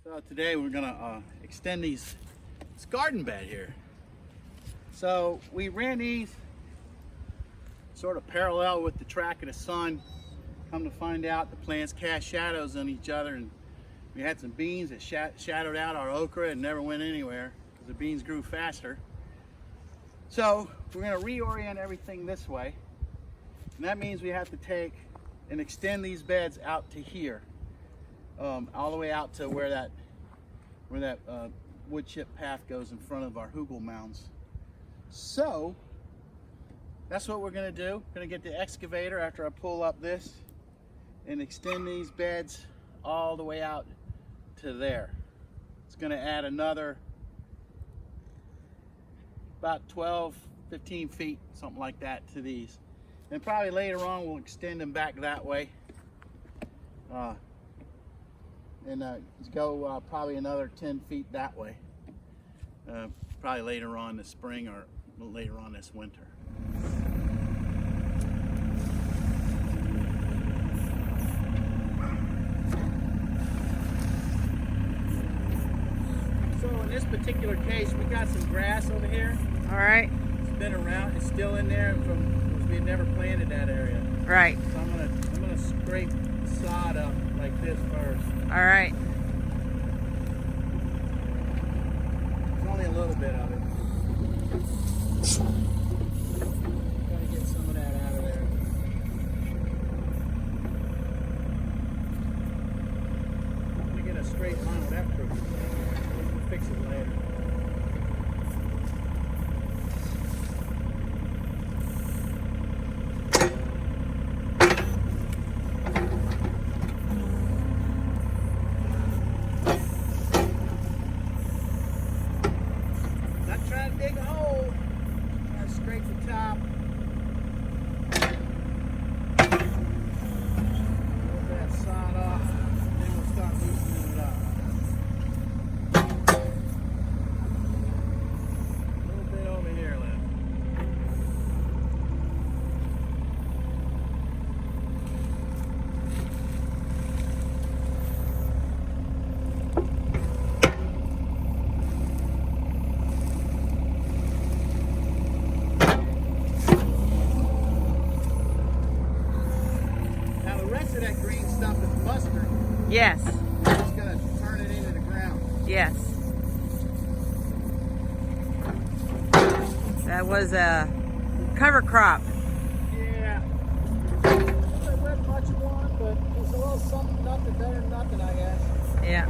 So today we're gonna extend this garden bed here. So we ran these sort of parallel with the track of the sun. Come to find out, the plants cast shadows on each other, and we had some beans that shadowed out our okra and never went anywhere because the beans grew faster. So we're gonna reorient everything this way, and that means we have to take and extend these beds out to here. All the way out to where that wood chip path goes in front of our hugel mounds. So that's what we're going to do. We're going to get the excavator after I pull up this and extend these beds all the way out to there. It's going to add another about 12-15 feet, something like that, to these. And probably later on we'll extend them back that way. And go probably another 10 feet that way. Probably later on this spring or later on this winter. So in this particular case, we got some grass over here. All right. It's been around. It's still in there from we had never planted that area. Right. So I'm gonna scrape sod up like this first. All right. It's only a little bit of it. Gotta get some of that out of there. I'm gonna get a straight line with that proof. We'll fix it later. Try to dig a hole. Try to scrape the top. Move that sod off. Then we'll start loosening it up. A little bit over here left. That green stuff is mustard. Yes. It's going to turn it into the ground. Yes. That was a cover crop. Yeah. There wasn't much one, but it's a little something, nothing better than nothing, I guess. Yeah.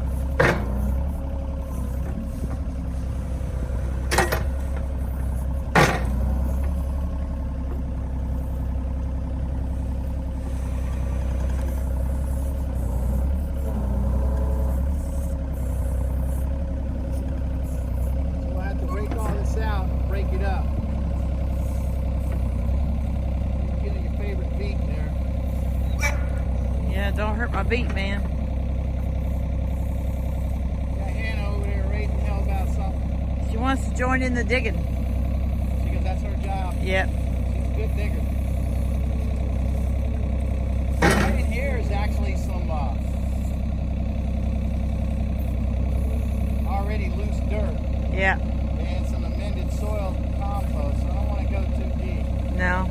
Out, break it up. You're getting your favorite beet there. Yeah, don't hurt my beet, man. Got Hannah over there raising hell about something. She wants to join in the digging. Because that's her job. Yep. She's a good digger. Right in here is actually some already loose dirt. Yeah. And some amended soil and compost, so I don't want to go too deep. No.